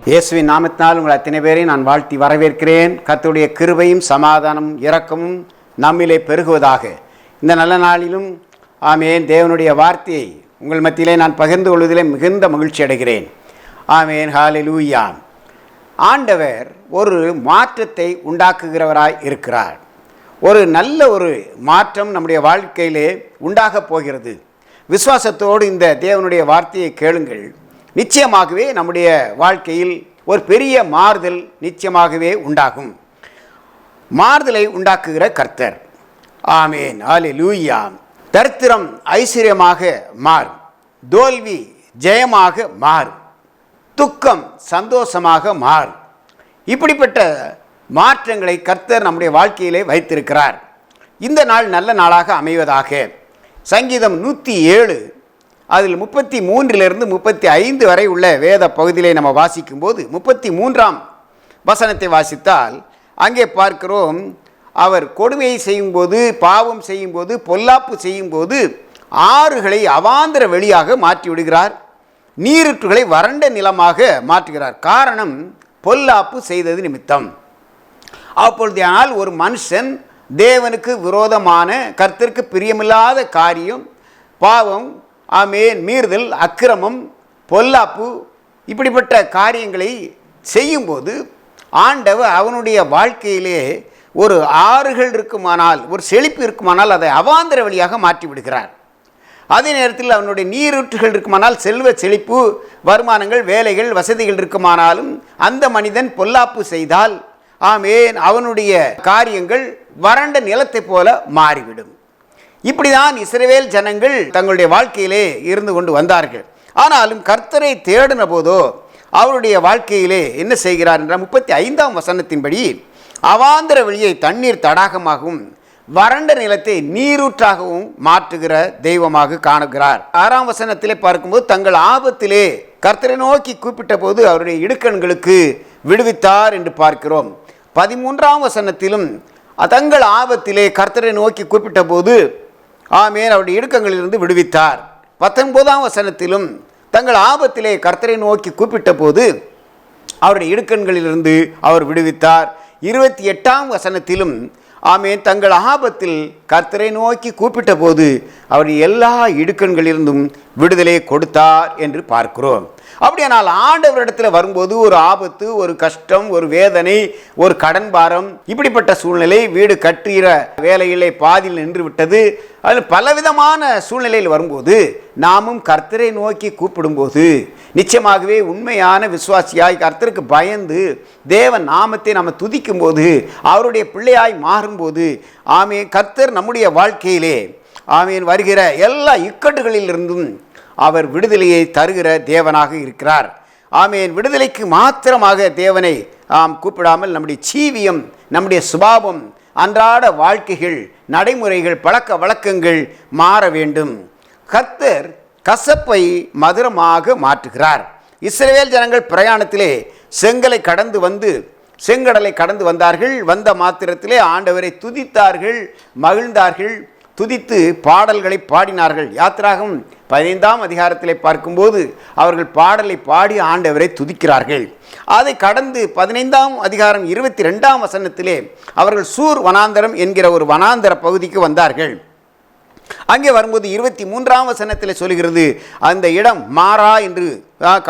இயேசுவின் நாமத்தினால் உங்கள் அத்தனை பேரையும் நான் வாழ்த்தி வரவேற்கிறேன். கர்த்தருடைய கிருபையும் சமாதானமும் இரக்கமும் நம்மிலே பெருகுவதாக. இந்த நல்ல நாளிலும் ஆமேன் தேவனுடைய வார்த்தையை உங்கள் மத்தியிலே நான் பகிர்ந்து கொள்வதிலே மிகுந்த மகிழ்ச்சி அடைகிறேன். ஆமேன், ஹல்லேலூயா. ஆண்டவர் ஒரு மாற்றத்தை உண்டாக்குகிறவராய் இருக்கிறார். ஒரு நல்ல ஒரு மாற்றம் நம்முடைய வாழ்க்கையிலே உண்டாகப் போகிறது. விசுவாசத்தோடு இந்த தேவனுடைய வார்த்தையை கேளுங்கள். நிச்சயமாகவே நம்முடைய வாழ்க்கையில் ஒரு பெரிய மாறுதல் நிச்சயமாகவே உண்டாகும். மாறுதலை உண்டாக்குகிற கர்த்தர். ஆமேன், ஹல்லேலூயா. தரித்திரம் ஐஸ்வர்யமாக மாறும், தோல்வி ஜெயமாக மாறும், துக்கம் சந்தோஷமாக மாறும். இப்படிப்பட்ட மாற்றங்களை கர்த்தர் நம்முடைய வாழ்க்கையிலே வைத்திருக்கிறார். இந்த நாள் நல்ல நாளாக அமைவதாக. சங்கீதம் 107 அதில் 33 35 வரை உள்ள வேத பகுதியிலே நம்ம வாசிக்கும்போது 33ஆம் வசனத்தை வாசித்தால் அங்கே பார்க்கிறோம், அவர் கொடுமையை செய்யும்போது, பாவம் செய்யும்போது, பொல்லாப்பு செய்யும்போது ஆறுகளை அவாந்தர வெளியாக மாற்றி விடுகிறார், நீரூற்றுகளை வறண்ட நிலமாக மாற்றுகிறார். காரணம் பொல்லாப்பு செய்தது நிமித்தம். அப்பொழுது ஆனால் ஒரு மனுஷன் தேவனுக்கு விரோதமான கர்த்தருக்கு பிரியமில்லாத காரியம், பாவம், ஆமேன், மீறுதல், அக்கிரமம், பொல்லாப்பு இப்படிப்பட்ட காரியங்களை செய்யும்போது ஆண்டவர் அவனுடைய வாழ்க்கையிலே ஒரு ஆறுகள் இருக்குமானால், ஒரு செழிப்பு இருக்குமானால் அதை அவாந்தர வழியாக மாற்றி விடுகிறார். அதே நேரத்தில் அவனுடைய நீரூற்றுகள் இருக்குமானால் செல்வ செழிப்பு, வருமானங்கள், வேலைகள், வசதிகள் இருக்குமானாலும் அந்த மனிதன் பொல்லாப்பு செய்தால் ஆமேன் அவனுடைய காரியங்கள் வறண்ட நிலத்தை போல மாறிவிடும். இப்படிதான் இஸ்ரவேல் ஜனங்கள் தங்களுடைய வாழ்க்கையிலே இருந்து கொண்டு வந்தார்கள். ஆனாலும் கர்த்தரை தேடின போதோ அவருடைய வாழ்க்கையிலே என்ன செய்கிறார் என்ற 35ஆம் வசனத்தின்படி அவாந்தர வெளியை தண்ணீர் தடாகமாகவும் வறண்ட நிலத்தை நீரூற்றாகவும் மாற்றுகிற தெய்வமாக காணுகிறார். 6ஆம் வசனத்திலே பார்க்கும்போது தங்கள் ஆபத்திலே கர்த்தரை நோக்கி கூப்பிட்ட போது அவருடைய இடுக்கண்களுக்கு விடுவித்தார் என்று பார்க்கிறோம். 13ஆம் வசனத்திலும் தங்கள் ஆபத்திலே கர்த்தரை நோக்கி கூப்பிட்ட போது ஆமேன் அவருடைய இடுக்கங்களிலிருந்து விடுவித்தார். 19ஆம் வசனத்திலும் தங்கள் ஆபத்திலே கர்த்தரை நோக்கி கூப்பிட்ட போது அவருடைய இடுக்கண்களிலிருந்து அவர் விடுவித்தார். 28ஆம் வசனத்திலும் ஆமேன் தங்கள் ஆபத்தில் கர்த்தரை நோக்கி கூப்பிட்ட போது அவருடைய எல்லா இடுக்கண்களிலிருந்தும் விடுதலை கொடுத்தார் என்று பார்க்கிறோம். அப்படியானால் ஆண்டவரிடத்தில் வரும்போது ஒரு ஆபத்து, ஒரு கஷ்டம், ஒரு வேதனை, ஒரு கடன் பாரம், இப்படிப்பட்ட சூழ்நிலை, வீடு கட்டுகிற வேலையிலே பாதியில் நின்று விட்டது, அதில் பலவிதமான சூழ்நிலையில் வரும்போது நாமும் கர்த்தரை நோக்கி கூப்பிடும்போது நிச்சயமாகவே உண்மையான விசுவாசியாய் கர்த்தருக்கு பயந்து தேவ நாமத்தை நாம் துதிக்கும் போது, அவருடைய பிள்ளையாய் மாறும்போது ஆமேன் கர்த்தர் நம்முடைய வாழ்க்கையிலே ஆமேன் வருகிற எல்லா இக்கட்டுகளிலிருந்தும் அவர் விடுதலையை தருகிற தேவனாக இருக்கிறார். ஆமேன் விடுதலைக்கு மாத்திரமாக தேவனை கூப்பிடாமல் நம்முடைய ஜீவியம், நம்முடைய சுபாவம், அன்றாட வாழ்க்கைகள், நடைமுறைகள், பழக்க வழக்கங்கள் மாற வேண்டும். கர்த்தர் கசப்பை மதுரமாக மாற்றுகிறார். இஸ்ரவேல் ஜனங்கள் பிரயாணத்திலே செங்கலை கடந்து வந்து செங்கடலை கடந்து வந்தார்கள். வந்த மாத்திரத்திலே ஆண்டவரை துதித்தார்கள், மகிழ்ந்தார்கள், துதித்து பாடல்களை பாடினார்கள். யாத்திராகமம் 15ஆம் அதிகாரத்திலே பார்க்கும்போது அவர்கள் பாடலை பாடி ஆண்டவரை துதிக்கிறார்கள். அதை கடந்து 15ஆம் அதிகாரம் 22ஆம் வசனத்திலே அவர்கள் சூர் வனாந்தரம் என்கிற ஒரு வனாந்தர பகுதிக்கு வந்தார்கள். அங்கே வரும்போது 23ஆம் வசனத்தில் சொல்கிறது, அந்த இடம் மாறா என்று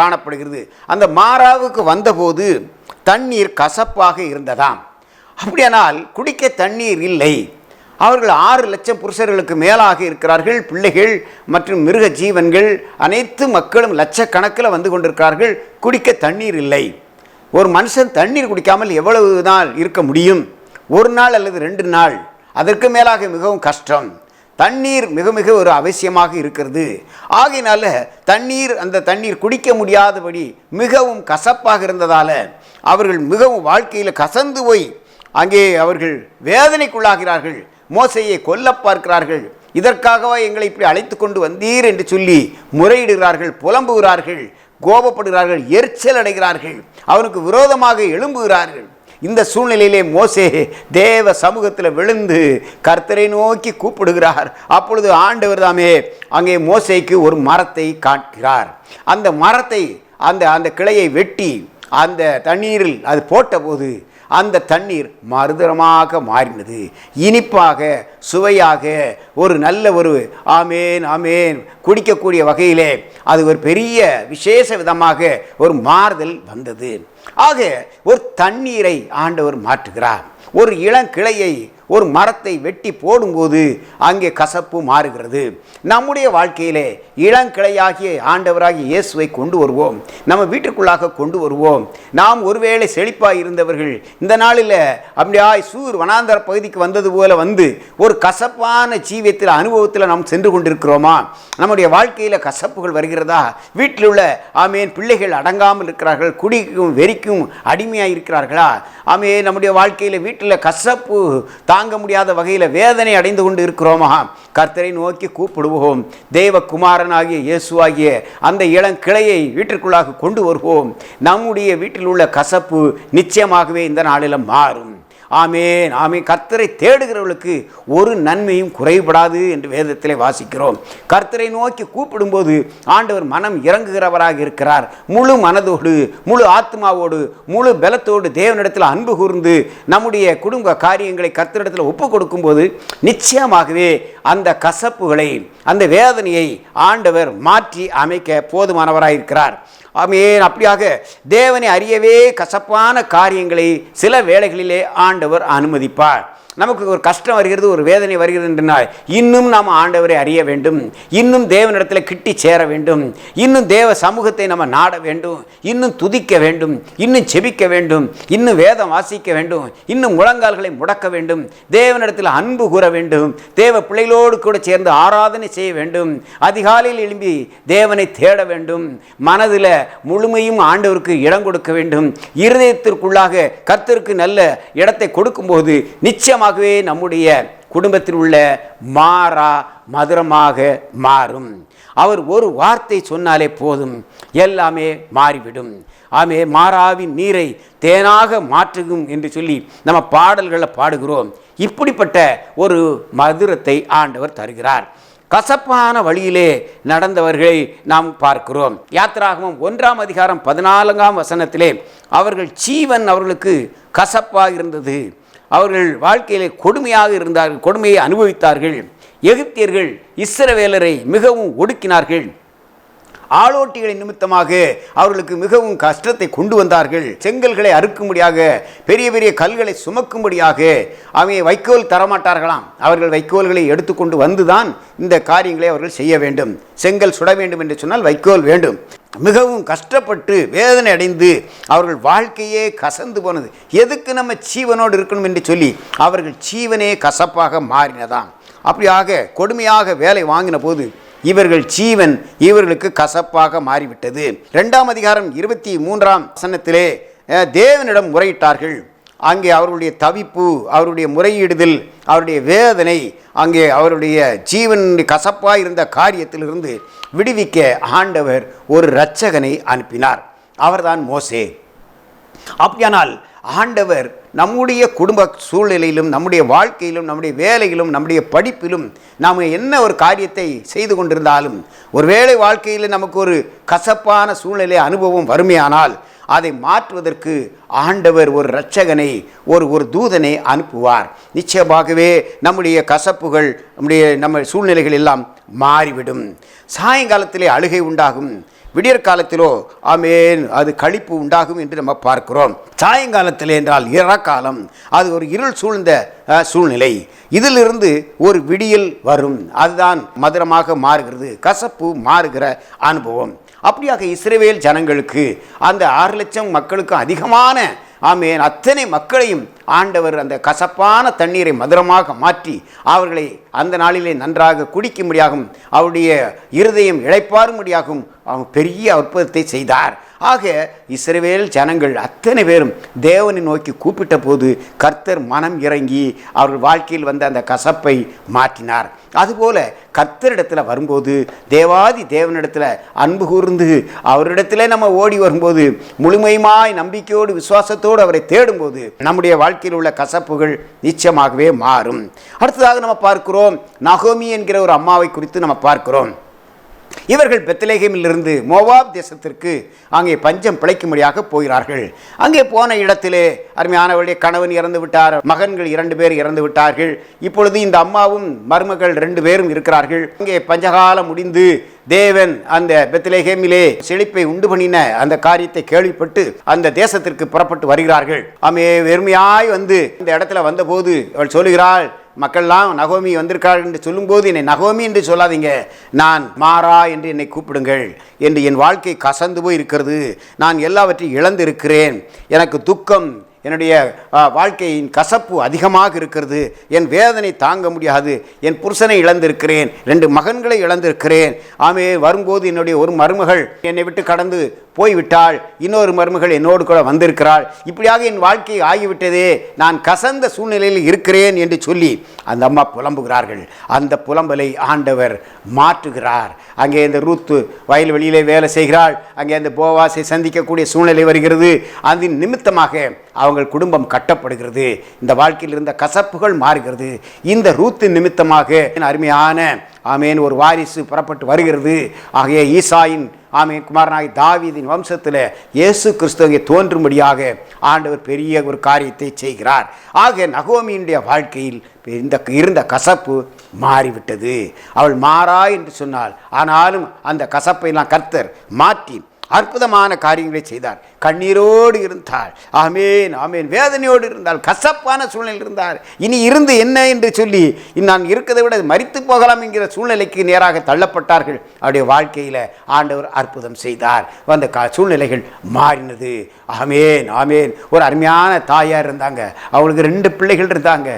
காணப்படுகிறது. அந்த மாறாவுக்கு வந்தபோது தண்ணீர் கசப்பாக இருந்ததாம். அப்படியானால் குடிக்க தண்ணீர் இல்லை. அவர்கள் 6 லட்சம் புருஷர்களுக்கு மேலாக இருக்கிறார்கள். பிள்ளைகள் மற்றும் மிருக ஜீவன்கள் அனைத்து மக்களும் லட்சக்கணக்கில் வந்து கொண்டிருக்கிறார்கள். குடிக்க தண்ணீர் இல்லை. ஒரு மனுஷன் தண்ணீர் குடிக்காமல் எவ்வளவு நாள் இருக்க முடியும்? ஒரு நாள் அல்லது 2 நாள், அதற்கு மேலாக மிகவும் கஷ்டம். தண்ணீர் மிக மிக ஒரு அவசியமாக இருக்கிறது. ஆகையினால அந்த தண்ணீர் குடிக்க முடியாதபடி மிகவும் கசப்பாக இருந்ததால் அவர்கள் மிகவும் வாழ்க்கையில் கசந்து போய் அங்கே அவர்கள் வேதனைக்குள்ளாகிறார்கள். மோசையை கொல்ல பார்க்கிறார்கள். இதற்காகவா எங்களை இப்படி அழைத்து கொண்டு வந்தீர் என்று சொல்லி முறையிடுகிறார்கள், புலம்புகிறார்கள், கோபப்படுகிறார்கள், எரிச்சல் அடைகிறார்கள், அவனுக்கு விரோதமாக எழும்புகிறார்கள். இந்த சூழ்நிலையிலே மோசே தேவ சமூகத்தில் விழுந்து கர்த்தரை நோக்கி கூப்பிடுகிறார். அப்பொழுது ஆண்டவர் தாமே அங்கே மோசேக்கு ஒரு மரத்தை காட்டுகிறார். அந்த மரத்தை அந்த கிளையை வெட்டி அந்த தண்ணீரில் அது போட்டபோது அந்த தண்ணீர் மறுதரமாக மாறினது. இனிப்பாக, சுவையாக, ஒரு நல்ல ஒரு ஆமேன் ஆமேன் குடிக்கக்கூடிய வகையிலே அது ஒரு பெரிய விசேஷ விதமாக ஒரு மாறுதல் வந்தது. ஆக ஒரு தண்ணீரை ஆண்டவர் மாற்றுகிறார். ஒரு இளங்கிளையை, ஒரு மரத்தை வெட்டி போடும்போது அங்கே கசப்பு மாறுகிறது. நம்முடைய வாழ்க்கையிலே இளங்கிளையாகிய ஆண்டவராகிய இயேசுவை கொண்டு வருவோம், நம்ம வீட்டுக்குள்ளாக கொண்டு வருவோம். நாம் ஒருவேளை செழிப்பாக இருந்தவர்கள் இந்த நாளில் அப்படியாய் சூர் வனாந்தர பகுதிக்கு வந்தது போல வந்து ஒரு கசப்பான ஜீவியத்தில் அனுபவத்தில் நாம் சென்று கொண்டிருக்கிறோமா? நம்முடைய வாழ்க்கையில் கசப்புகள் வருகிறதா? வீட்டில் உள்ள ஆமேன் பிள்ளைகள் அடங்காமல் இருக்கிறார்கள், குடிக்கும் வெறிக்கும் அடிமையாக இருக்கிறார்களா? ஆமேன் நம்முடைய வாழ்க்கையில் வீட்டில் கசப்பு தாங்க முடியாத வகையில் வேதனை அடைந்து கொண்டு இருக்கிறோமா? கர்த்தரை நோக்கி கூப்பிடுவோம். தேவகுமாரனாகிய இயேசுவாகிய அந்த இளங்கிளையை வீட்டிற்குள்ளாக கொண்டு வருவோம். நம்முடைய வீட்டில் உள்ள கசப்பு நிச்சயமாகவே இந்த நாளில் மாறும். ஆமேன் ஆமேன். கர்த்தரை தேடுகிறவர்களுக்கு ஒரு நன்மையும் குறைபடாது என்று வேதத்திலே வாசிக்கிறோம். கர்த்தரை நோக்கி கூப்பிடும்போது ஆண்டவர் மனம் இறங்குகிறவராக இருக்கிறார். முழு மனதோடு, முழு ஆத்மாவோடு, முழு பலத்தோடு தேவனிடத்தில் அன்பு கூர்ந்து நம்முடைய குடும்ப காரியங்களை கர்த்தரிடத்தில் ஒப்பு கொடுக்கும்போது நிச்சயமாகவே அந்த கசப்புகளை, அந்த வேதனையை ஆண்டவர் மாற்றி அமைக்க போதுமானவராக இருக்கிறார். ஆமேன். அப்படியாக தேவனை அறியவே கசப்பான காரியங்களை சில வேளைகளிலே ஆண்டவர் அனுமதிப்பார். நமக்கு ஒரு கஷ்டம் வருகிறது, ஒரு வேதனை வருகிறது என்றால் இன்னும் நாம் ஆண்டவரை அறிய வேண்டும், இன்னும் தேவனிடத்தில் கிட்டி சேர வேண்டும், இன்னும் தேவ சமூகத்தை நம்ம நாட வேண்டும், இன்னும் துதிக்க வேண்டும், இன்னும் செபிக்க வேண்டும், இன்னும் வேதம் வாசிக்க வேண்டும், இன்னும் முழங்கால்களை முடக்க வேண்டும், தேவனிடத்தில் அன்பு கூற வேண்டும், தேவ பிள்ளைகளோடு கூட சேர்ந்து ஆராதனை செய்ய வேண்டும், அதிகாலையில் எழும்பி தேவனை தேட வேண்டும், மனதில் முழுமையும் ஆண்டவருக்கு இடம் கொடுக்க வேண்டும், இருதயத்திற்குள்ளாக கர்த்தருக்கு நல்ல இடத்தை கொடுக்கும்போது நிச்சயமாக நம்முடைய குடும்பத்தில் உள்ள மாறா மதுரமாக மாறும். அவர் ஒரு வார்த்தை சொன்னாலே போதும், எல்லாமே மாறிவிடும். ஆமே, மாறாவின் நீரை தேனாக மாற்றுகும் என்று சொல்லி நம்ம பாடல்களை பாடுகிறோம். இப்படிப்பட்ட ஒரு மதுரத்தை ஆண்டவர் தருகிறார். கசப்பான வழியிலே நடந்தவர்களை நாம் பார்க்கிறோம். யாத்திராகமம் 1ஆம் அதிகாரம் 14ஆம் வசனத்திலே அவர்கள் ஜீவன் அவர்களுக்கு கசப்பாக இருந்தது, அவர்கள் வாழ்க்கையிலே கொடுமையாக இருந்தார்கள், கொடுமையை அனுபவித்தார்கள். எகிப்தியர்கள் இஸ்ரவேலரை மிகவும் ஒடுக்கினார்கள். ஆளோட்டிகளின் நிமித்தமாக அவர்களுக்கு மிகவும் கஷ்டத்தை கொண்டு வந்தார்கள். செங்கல்களை அறுக்கும்படியாக, பெரிய பெரிய கல்களை சுமக்கும்படியாக அவங்க வைக்கோல் தரமாட்டார்களாம். அவர்கள் வைக்கோல்களை எடுத்துக்கொண்டு வந்துதான் இந்த காரியங்களை அவர்கள் செய்ய வேண்டும். செங்கல் சுட வேண்டும் என்று சொன்னால் வைக்கோல் வேண்டும். மிகவும் கஷ்டப்பட்டு வேதனை அடைந்து அவர்கள் வாழ்க்கையே கசந்து போனது. எதுக்கு நம்ம ஜீவனோடு இருக்கணும் என்று சொல்லி அவர்கள் ஜீவனே கசப்பாக மாறினதாம். அப்படியாக கொடுமையாக வேலை வாங்கின போது இவர்கள் ஜீவன் இவர்களுக்கு கசப்பாக மாறிவிட்டது. 2ஆம் அதிகாரம் 23ஆம் வசனத்திலே தேவனிடம் முறையிட்டார்கள். அங்கே அவருடைய தவிப்பு, அவருடைய முறையீடுதல், அவருடைய வேதனை, அங்கே அவருடைய ஜீவன் கசப்பாக இருந்த காரியத்திலிருந்து விடுவிக்க ஆண்டவர் ஒரு இரட்சகனை அனுப்பினார். அவர்தான் மோசே. அப்படியானால் ஆண்டவர் நம்முடைய குடும்ப சூழ்நிலையிலும், நம்முடைய வாழ்க்கையிலும், நம்முடைய வேலையிலும், நம்முடைய படிப்பிலும் நாம் என்ன ஒரு காரியத்தை செய்து கொண்டிருந்தாலும் ஒருவேளை வாழ்க்கையில் நமக்கு ஒரு கசப்பான சூழ்நிலை அனுபவம் வறுமையானால் அதை மாற்றுவதற்கு ஆண்டவர் ஒரு இரட்சகனை, ஒரு தூதனை அனுப்புவார். நிச்சயமாகவே நம்முடைய கசப்புகள், நம்ம சூழ்நிலைகள் எல்லாம் மாறிவிடும். சாயங்காலத்திலே அழுகை உண்டாகும், விடியற்காலத்திலோ ஆமேன் அது களிப்பு உண்டாகும் என்று நம்ம பார்க்கிறோம். சாயங்காலத்தில் என்றால் இரக்காலம், அது ஒரு இருள் சூழ்ந்த சூழ்நிலை. இதிலிருந்து ஒரு விடியல் வரும், அதுதான் மதுரமாக மாறுகிறது, கசப்பு மாறுகிற அனுபவம். அப்படியாக இஸ்ரவேல் ஜனங்களுக்கு அந்த 6 லட்சம் மக்களுக்கு அதிகமான ஆமேன் அத்தனை மக்களையும் ஆண்டவர் அந்த கசப்பான தண்ணீரை மதுரமாக மாற்றி அவர்களை அந்த நாளிலே நன்றாக குடிக்கும்படியாகவும் அவருடைய இருதயம் இளைப்பாறும்படியாகவும் அவங்க பெரிய அற்புதத்தை செய்தார். ஆக இஸ்ரவேல் ஜனங்கள் அத்தனை பேரும் தேவனை நோக்கி கூப்பிட்ட போது கர்த்தர் மனம் இறங்கி அவர்கள் வாழ்க்கையில் வந்த அந்த கசப்பை மாற்றினார். அதுபோல கர்த்தரிடத்தில் வரும்போது, தேவாதி தேவனிடத்தில் அன்பு கூர்ந்து அவரிடத்தில் நம்ம ஓடி வரும்போது, முழுமையுமாய் நம்பிக்கையோடு விசுவாசத்தோடு அவரை தேடும்போது நம்முடைய வாழ்க்கையில் உள்ள கசப்புகள் நிச்சயமாகவே மாறும். அடுத்ததாக நம்ம பார்க்கிறோம், நகோமி என்கிற ஒரு அம்மாவை குறித்து நம்ம பார்க்கிறோம். இவர்கள் பெத்லெகேமிலிருந்து மோவாப் தேசத்திற்கு அங்கே பஞ்சம் பிழைக்கும்படியாக போகிறார்கள். அங்கே போன இடத்திலே அருமையானவருடைய கணவன் இறந்து விட்டார், மகன்கள் 2 பேர் இறந்து விட்டார்கள். இப்பொழுது இந்த அம்மாவும் மருமகள் 2 பேரும் இருக்கிறார்கள். அங்கே பஞ்சகாலம் முடிந்து தேவன் அந்த பெத்லெகேமிலே செழிப்பை உண்டு பண்ணின அந்த காரியத்தை கேள்விப்பட்டு அந்த தேசத்திற்கு புறப்பட்டு வருகிறார்கள். வெறுமையாய் வந்து இந்த இடத்துல வந்தபோது அவள் சொல்லுகிறாள், மக்கள்லாம் நகோமி வந்திருக்காள் என்று சொல்லும்போது என்னை நகோமி என்று சொல்லாதீங்க, நான் மாறா என்று என்னை கூப்பிடுங்கள் என்று என் வாழ்க்கை கசந்து போய் இருக்கிறது, நான் எல்லாவற்றையும் இழந்து இருக்கிறேன், எனக்கு துக்கம், என்னுடைய வாழ்க்கையின் கசப்பு அதிகமாக இருக்கிறது, என் வேதனை தாங்க முடியாது, என் புருஷனை இழந்திருக்கிறேன், 2 மகன்களை இழந்திருக்கிறேன், வரும்போது என்னுடைய ஒரு மருமகள் என்னை விட்டு கடந்து போய்விட்டாள், இன்னொரு மருமகள் என்னோடு கூட வந்திருக்கிறாள், இப்படியாக என் வாழ்க்கை ஆகிவிட்டதே, நான் கசந்த சூழ்நிலையில் இருக்கிறேன் என்று சொல்லி அந்த அம்மா புலம்புகிறார்கள். அந்த புலம்பலை ஆண்டவர் மாற்றுகிறார். அங்கே இந்த ரூத்து வயல்வெளியிலே வேலை செய்கிறாள். அங்கே அந்த போவாசை சந்திக்கக்கூடிய சூழ்நிலை வருகிறது. அதன் நிமித்தமாக அவங்கள் குடும்பம் கட்டப்படுகிறது. இந்த வாழ்க்கையில் இருந்த கசப்புகள் மாறுகிறது. இந்த ரூத்து நிமித்தமாக அருமையான ஒரு வாரிசு புறப்பட்டு வருகிறது. ஆகிய ஈசாயின் குமாரனாகி தாவீதின் வம்சத்தில் இயேசு கிறிஸ்துவை தோன்றும்படியாக ஆண்டவர் பெரிய ஒரு காரியத்தை செய்கிறார். ஆக நகோமியினுடைய வாழ்க்கையில் இருந்த கசப்பு மாறிவிட்டது. அவள் மாறா என்று சொன்னாள், ஆனாலும் அந்த கசப்பை எல்லாம் கர்த்தர் மாற்றி அற்புதமான காரியங்களை செய்தார். கண்ணீரோடு இருந்தாள், ஆமேன் ஆமேன், வேதனையோடு இருந்தால், கசப்பான சூழ்நிலை இருந்தார். இனி இருந்து என்ன என்று சொல்லி நான் இருக்கிறதை விட மரித்து போகலாம் என்கிற சூழ்நிலைக்கு நேராக தள்ளப்பட்டார்கள். அவருடைய வாழ்க்கையில் ஆண்டவர் அற்புதம் செய்தார். அந்த சூழ்நிலைகள் மாறினது. ஆமேன் ஆமேன். ஒரு அருமையான தாயார் இருந்தாங்க, அவங்களுக்கு 2 பிள்ளைகள் இருந்தாங்க.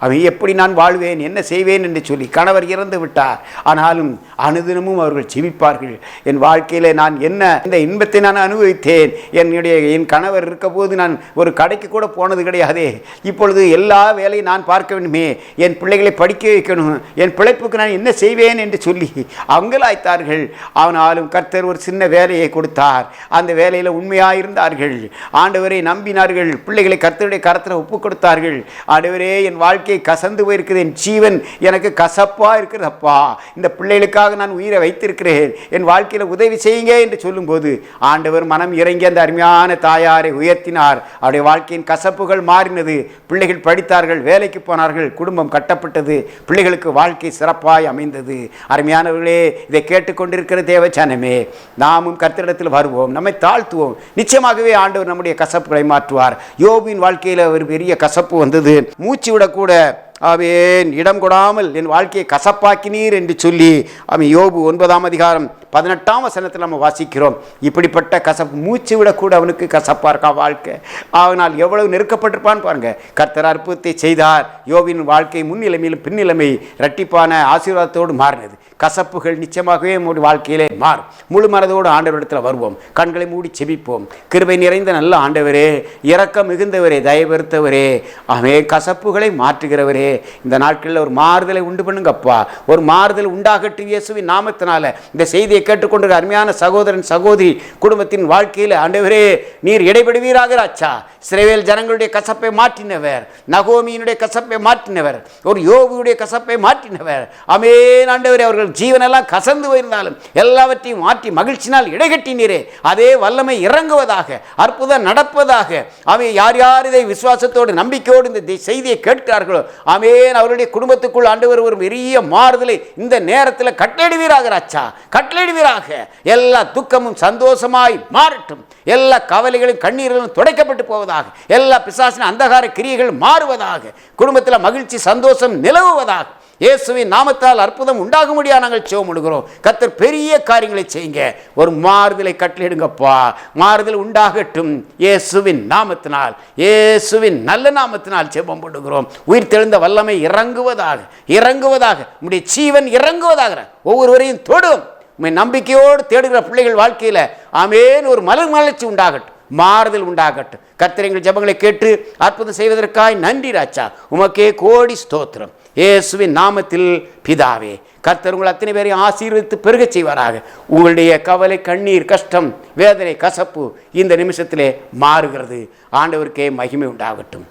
அவன் எப்படி நான் வாழ்வேன், என்ன செய்வேன் என்று சொல்லி கணவர் இறந்து விட்டார். ஆனாலும் அனுதினமும் அவர்கள் ஜெபிப்பார்கள். என் வாழ்க்கையில் நான் என்ன இந்த இன்பத்தை நான் அனுபவித்தேன், என் கணவர் இருக்க போது நான் ஒரு கடைக்கு கூட போனது கிடையாதே, இப்பொழுது எல்லா வேலையும் நான் பார்க்க வேண்டுமே, என் பிள்ளைகளை படிக்க வைக்கணும், என் பிழைப்புக்கு நான் என்ன செய்வேன் என்று சொல்லி அவங்களாய்த்தார்கள். ஆனாலும் கர்த்தர் ஒரு சின்ன வேலையை கொடுத்தார். அந்த வேலையில் உண்மையாக இருந்தார்கள். ஆண்டவரை நம்பினார்கள். பிள்ளைகளை கர்த்தருடைய கரத்தில் ஒப்பு கொடுத்தார்கள். ஆண்டவரே, என் வாழ்க்கை கசந்து போயிருக்கிறது, என் ஜீவன் எனக்கு கசப்பா இருக்கிறதப்பா, இந்த பிள்ளைகளுக்காக நான் உயிரை வைத்திருக்கிறேன், என் வாழ்க்கையில் உதவி செய்யுங்க என்று சொல்லும்போது ஆண்டவர் மனம் இறங்கி அந்த அருமையான தாயாரை உயர்த்தினார். அவருடைய வாழ்க்கையின் கசப்புகள் மாறினது. பிள்ளைகள் படித்தார்கள், வேலைக்கு போனார்கள், குடும்பம் கட்டப்பட்டது, பிள்ளைகளுக்கு வாழ்க்கை சிறப்பாய் அமைந்தது. அருமையானவர்களே, இதை கேட்டுக்கொண்டிருக்கிற தேவச்சனமே, நாமும் கர்த்தரிடத்தில் வருவோம், நம்மை தாழ்த்துவோம். நிச்சயமாகவே ஆண்டவர் நம்முடைய கசப்புகளை மாற்றுவார். யோபின் வாழ்க்கையில் ஒரு பெரிய கசப்பு வந்தது. மூச்சு விடக்கூட இடம் கொடாமல் என் வாழ்க்கையை கசப்பாக்கினீர் என்று சொல்லி யோபு 9ஆம் அதிகாரம் 18ஆம் வசனத்தில் நம்ம வாசிக்கிறோம். இப்படிப்பட்ட கசப்பு, மூச்சு விடக்கூட அவனுக்கு கசப்பாக இருக்கா வாழ்க்கை. அவனால் எவ்வளவு நெருக்கப்பட்டிருப்பான்னு பாருங்க. கர்த்தர் அற்புதத்தை செய்தார். யோபின் வாழ்க்கை முன்னிலைமையிலும் பின்னிலைமை இரட்டிப்பான ஆசீர்வாதத்தோடு மாறினது. கசப்புகள் நிச்சயமாகவே நம்முடைய வாழ்க்கையிலே மாறும். முழு மனதோடு ஆண்டவரிடத்தில் வருவோம், கண்களை மூடி செபிப்போம். கிருபை நிறைந்த நல்ல ஆண்டவரே, இரக்கம் மிகுந்தவரே, தயவெடுத்தவரே, கசப்புகளை மாற்றுகிறவரே, இந்த நாட்களில் ஒரு மாறுதலை உண்டு பண்ணுங்கப்பா. ஒரு மாறுதல் உண்டாகட்டும் இயேசுவின் நாமத்தினால. இந்த செய்தியை கேட்டுக்கொண்டிருக்கிற அருமையான சகோதரன் சகோதரி குடும்பத்தின் வாழ்க்கையில் ஆண்டவரே நீர் இடைபடுவீராக ராஜா. இஸ்ரவேல் ஜனங்களுடைய கசப்பை மாற்றினவர், நகோமியினுடைய கசப்பை மாற்றினவர், ஒரு யோபுடைய கசப்பை மாற்றினவர். ஆமென் ஆண்டவரே, அவர்கள் ஜீவனெல்லாம் கசந்து போயிருந்தாலும் எல்லாவற்றையும் மாற்றி மகிழ்ச்சினால் இடைகட்டினீரே. அதே வல்லமை இறங்குவதாக, அற்புதம் நடப்பதாக. யார் யார் இதை விசுவாசத்தோடு நம்பிக்கையோடு இந்த செய்தியை கேட்கிறார்களோ அவருடைய குடும்பத்துக்குள் ஆண்டவர் ஒரு பெரிய மாறுதலை இந்த நேரத்தில் கட்டளையிடுவீராக ராஜா, கட்டளையிடுவீராக. எல்லா துக்கமும் சந்தோஷமாய் மாறட்டும். எல்லா கவலைகளும் கண்ணீர்களும் துடைக்கப்பட்டு போவதாக. எல்லா பிசாசின் அந்தகார கிரியைகள் மாறுவதாக. குடும்பத்தில் மகிழ்ச்சி சந்தோஷம் நிலவுவதாக. இயேசுவின் நாமத்தால் அற்புதம் உண்டாகும்படியா நாங்கள் ஜெபமிடுகிறோம். கர்த்தர் பெரிய காரியங்களை செய்யுங்க. ஒரு மாறுதலை கட்டளையிடுங்கப்பா. மாறுதல் உண்டாகட்டும் இயேசுவின் நாமத்தினால், இயேசுவின் நல்ல நாமத்தினால் ஜெபம் பண்ணுகிறோம். உயிர் தெழுந்த வல்லமை இறங்குவதாக, இறங்குவதாக. உம்முடைய ஜீவன் இறங்குவதாக. ஒவ்வொருவரையும் தொடும். நம்பிக்கையோடு தேடுகிற பிள்ளைகள் வாழ்க்கையில் ஒரு மலர்ச்சி உண்டாகட்டும், மாறுதல் உண்டாகட்டும். கர்த்தர் எங்கள் ஜெபங்களை கேட்டு அற்புதம் செய்வதற்காய் நன்றி ராஜா. உமக்கே கோடி ஸ்தோத்திரம். இயேசுவின் நாமத்தில் பிதாவே. கர்த்தர் உங்கள் அத்தனை பேரையும் ஆசீர்வதித்து பெருக செய்வாராக. உங்களுடைய கவலை, கண்ணீர், கஷ்டம், வேதனை, கசப்பு இந்த நிமிஷத்திலே மாறுகிறது. ஆண்டவருக்கே மகிமை உண்டாகட்டும்.